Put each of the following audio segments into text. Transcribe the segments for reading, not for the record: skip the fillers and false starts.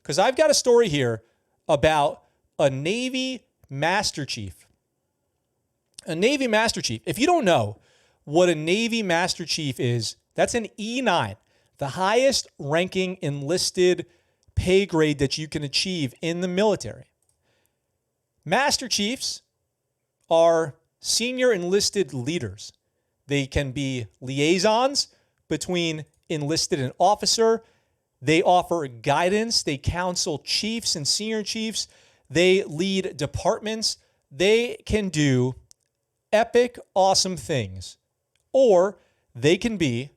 because I've got a story here about a Navy Master Chief. A Navy Master Chief. If you don't know what a Navy Master Chief is, that's an E9, the highest ranking enlisted pay grade that you can achieve in the military. Master Chiefs are senior enlisted leaders. They can be liaisons between enlisted and officer. They offer guidance. They counsel chiefs and senior chiefs. They lead departments. They can do epic, awesome things. Or they can be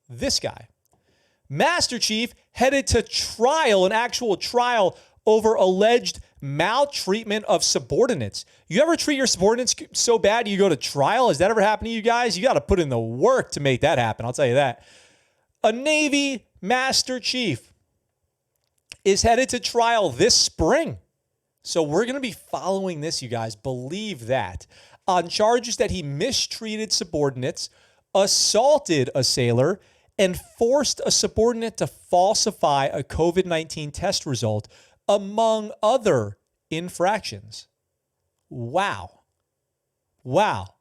this guy. Master Chief headed to trial, an actual trial, over alleged maltreatment of subordinates. You ever treat your subordinates so bad you go to trial? Has that ever happened to you guys? You got to put in the work to make that happen. I'll tell you that. A Navy Master Chief is headed to trial this spring. So we're going to be following this, you guys. Believe that. On charges that he mistreated subordinates, assaulted a sailor, and forced a subordinate to falsify a COVID-19 test result, among other infractions. Wow. Wow.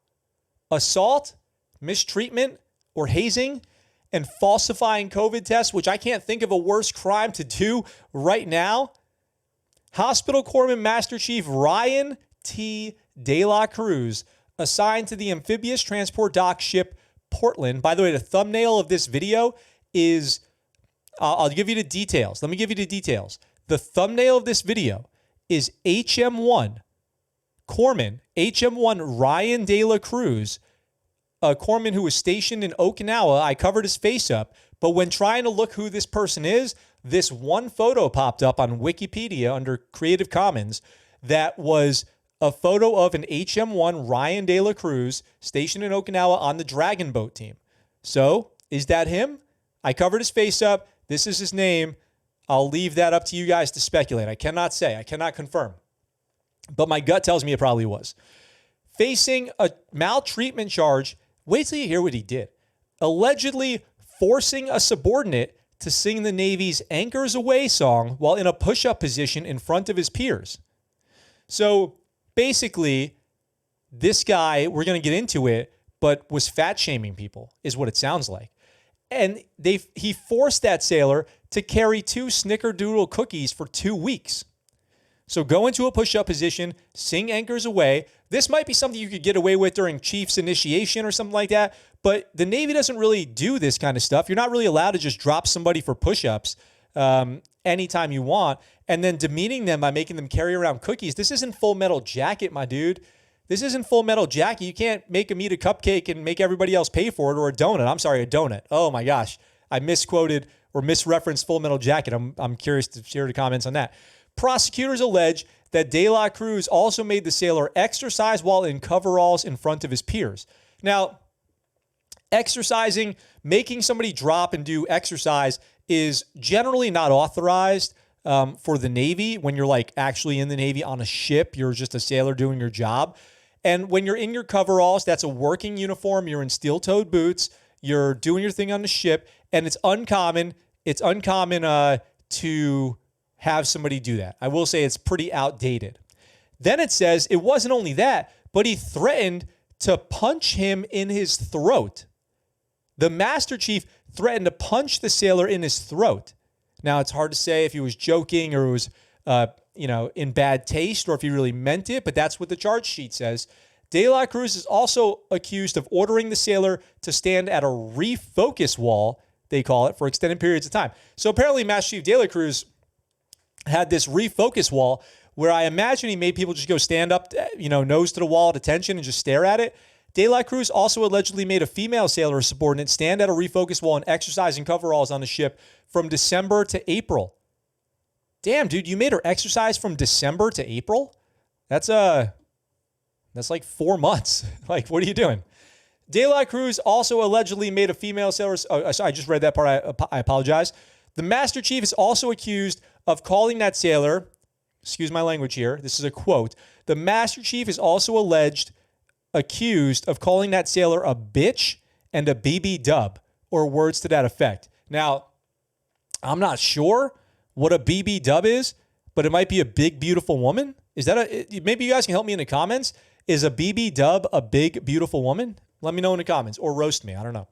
Assault, mistreatment, or hazing, and falsifying COVID tests, which I can't think of a worse crime to do right now. Hospital Corpsman Master Chief Ryan T. De La Cruz, assigned to the amphibious transport dock ship Portland. By the way, the thumbnail of this video is, I'll give you the details. Let me give you the details. The thumbnail of this video is HM1 Corpsman, HM1 Ryan De La Cruz, a corpsman who was stationed in Okinawa. I covered his face up, but when trying to look who this person is, this one photo popped up on Wikipedia under Creative Commons that was a photo of an HM1 Ryan De La Cruz stationed in Okinawa on the Dragon Boat team. So, is that him? I covered his face up. This is his name. I'll leave that up to you guys to speculate. I cannot say. I cannot confirm. But my gut tells me it probably was. Facing a maltreatment charge, wait till you hear what he did. Allegedly forcing a subordinate to sing the Navy's Anchors Aweigh song while in a push-up position in front of his peers. So basically, this guy, we're going to get into it, but was fat-shaming people, is what it sounds like. And he forced that sailor to carry 2 snickerdoodle cookies for 2 weeks. So go into a push-up position, sing Anchors Aweigh. This might be something you could get away with during Chief's initiation or something like that, but the Navy doesn't really do this kind of stuff. You're not really allowed to just drop somebody for push-ups anytime you want and then demeaning them by making them carry around cookies. This isn't Full Metal Jacket, my dude. This isn't Full Metal Jacket. You can't make them eat a cupcake and make everybody else pay for it, or a donut. I'm sorry, a donut. Oh my gosh. I misquoted or misreferenced Full Metal Jacket. I'm curious to share the comments on that. Prosecutors allege that De La Cruz also made the sailor exercise while in coveralls in front of his peers. Now, exercising, making somebody drop and do exercise is generally not authorized for the Navy. When you're like actually in the Navy on a ship, you're just a sailor doing your job. And when you're in your coveralls, that's a working uniform. You're in steel-toed boots. You're doing your thing on the ship, and it's uncommon. It's uncommon to have somebody do that. I will say it's pretty outdated. Then it says it wasn't only that, but he threatened to punch him in his throat. The Master Chief threatened to punch the sailor in his throat. Now, it's hard to say if he was joking or it was, in bad taste or if he really meant it, but that's what the charge sheet says. De La Cruz is also accused of ordering the sailor to stand at a refocus wall, they call it, for extended periods of time. So apparently Master Chief De La Cruz had this refocus wall where I imagine he made people just go stand up, nose to the wall at attention and just stare at it. De La Cruz also allegedly made a female sailor subordinate stand at a refocus wall and exercise in coveralls on the ship from December to April. Damn, dude, you made her exercise from December to April? That's like 4 months. Like, what are you doing? De La Cruz also allegedly made a female sailor... Oh, sorry, I just read that part. I apologize. The Master Chief is also accused of calling that sailor... Excuse my language here. This is a quote. The Master Chief is also accused of calling that sailor a bitch and a BB dub, or words to that effect. Now, I'm not sure what a BB dub is, but it might be a big, beautiful woman? Is that maybe you guys can help me in the comments. Is a BB dub a big, beautiful woman? Let me know in the comments or roast me. I don't know.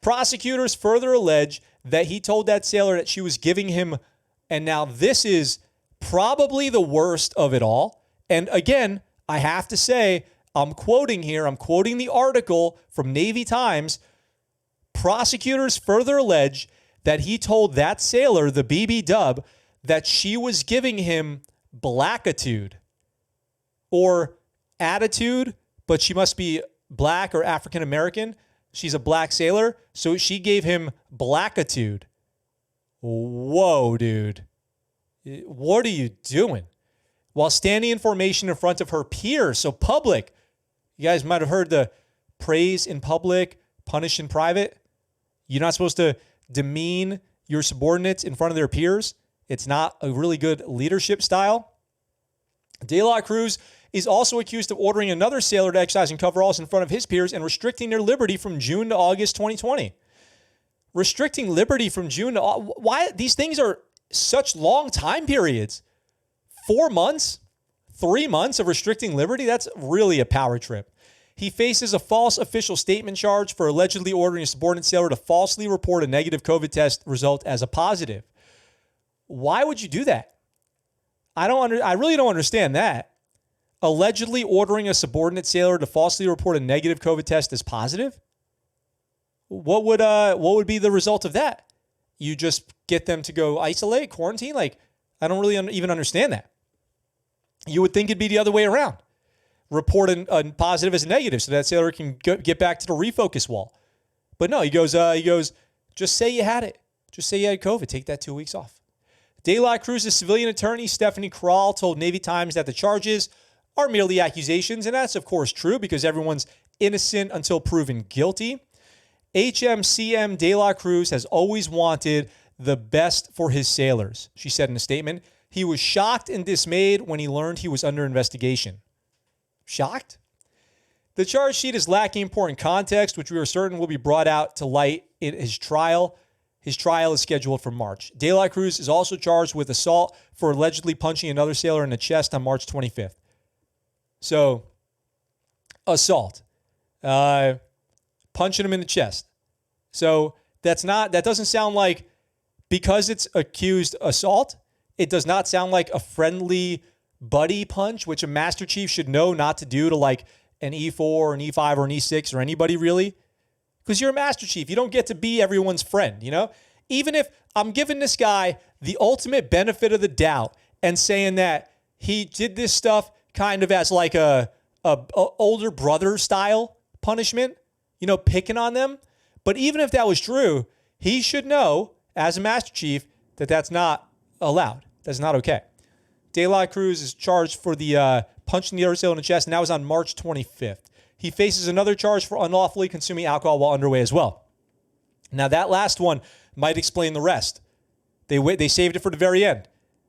Prosecutors further allege that he told that sailor that she was giving him, and now this is probably the worst of it all. And again, I have to say, I'm quoting the article from Navy Times. Prosecutors further allege that he told that sailor, the BB dub, that she was giving him blackitude or attitude, but she must be black or African American. She's a black sailor, so she gave him blackitude. Whoa, dude. What are you doing? While standing in formation in front of her peers, so public. You guys might have heard the praise in public, punish in private. You're not supposed to demean your subordinates in front of their peers. It's not a really good leadership style. De La Cruz is also accused of ordering another sailor to exercise in coveralls in front of his peers and restricting their liberty from June to August 2020. Restricting liberty from June to August. Why? These things are such long time periods. 4 months, 3 months of restricting liberty? That's really a power trip. He faces a false official statement charge for allegedly ordering a subordinate sailor to falsely report a negative COVID test result as a positive. Why would you do that? I really don't understand that. Allegedly ordering a subordinate sailor to falsely report a negative COVID test as positive? What would be the result of that? You just get them to go isolate, quarantine? Like, I don't really even understand that. You would think it'd be the other way around. Report a positive as a negative so that sailor can get back to the refocus wall. But no, he goes, just say you had it. Just say you had COVID. Take that 2 weeks off. De La Cruz's civilian attorney, Stephanie Krall, told Navy Times that the charges are merely accusations, and that's, of course, true because everyone's innocent until proven guilty. HMCM De La Cruz has always wanted the best for his sailors, she said in a statement. He was shocked and dismayed when he learned he was under investigation. Shocked? The charge sheet is lacking important context, which we are certain will be brought out to light in his trial. His trial is scheduled for March. De La Cruz is also charged with assault for allegedly punching another sailor in the chest on March 25th. So, assault. Punching him in the chest. So, that doesn't sound like, because it's accused assault, it does not sound like a friendly buddy punch, which a Master Chief should know not to do to like an E4 or an E5 or an E6 or anybody really. Because you're a Master Chief. You don't get to be everyone's friend, you know? Even if I'm giving this guy the ultimate benefit of the doubt and saying that he did this stuff kind of as like a older brother style punishment, you know, picking on them. But even if that was true, he should know as a Master Chief that that's not allowed. That's not okay. De La Cruz is charged for the punching the other sailor in the chest, and that was on March 25th. He faces another charge for unlawfully consuming alcohol while underway as well. Now, that last one might explain the rest. They saved it for the very end.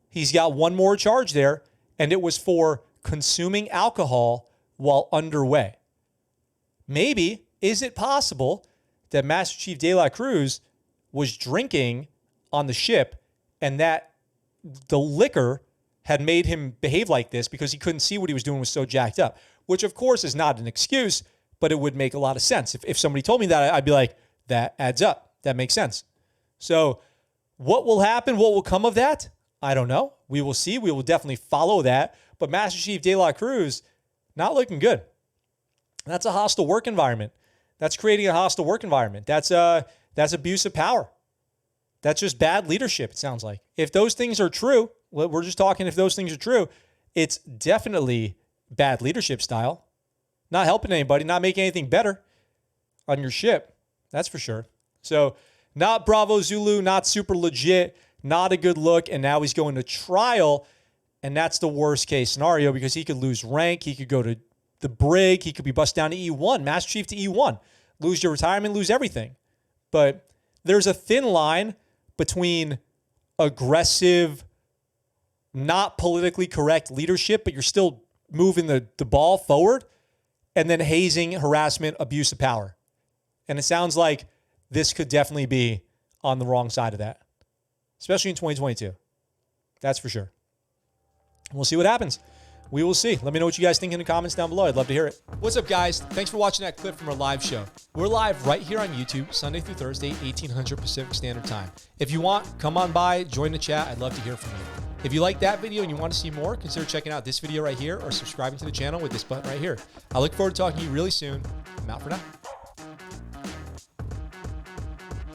He's got one more charge there, and it was for consuming alcohol while underway. Maybe, is it possible that Master Chief De La Cruz was drinking on the ship and that the liquor had made him behave like this because he couldn't see what he was doing, was so jacked up, which of course is not an excuse, but it would make a lot of sense. If somebody told me that, I'd be like, that adds up. That makes sense. So what will happen? What will come of that? I don't know. We will see. We will definitely follow that. But Master Chief De La Cruz, not looking good. That's a hostile work environment. That's creating a hostile work environment. That's abuse of power. That's just bad leadership, it sounds like. If those things are true, we're just talking if those things are true, it's definitely bad leadership style. Not helping anybody, not making anything better on your ship. That's for sure. So not Bravo Zulu, not super legit, not a good look. And now he's going to trial. And that's the worst case scenario because he could lose rank. He could go to the brig. He could be bussed down to E1, Master Chief to E1. Lose your retirement, lose everything. But there's a thin line between aggressive, not politically correct leadership, but you're still moving the ball forward, and then hazing, harassment, abuse of power. And it sounds like this could definitely be on the wrong side of that, especially in 2022. That's for sure. We'll see what happens. We will see. Let me know what you guys think in the comments down below. I'd love to hear it. What's up, guys? Thanks for watching that clip from our live show. We're live right here on YouTube, Sunday through Thursday, 1800 Pacific Standard Time. If you want, come on by, join the chat. I'd love to hear from you. If you like that video and you want to see more, consider checking out this video right here or subscribing to the channel with this button right here. I look forward to talking to you really soon. I'm out for now.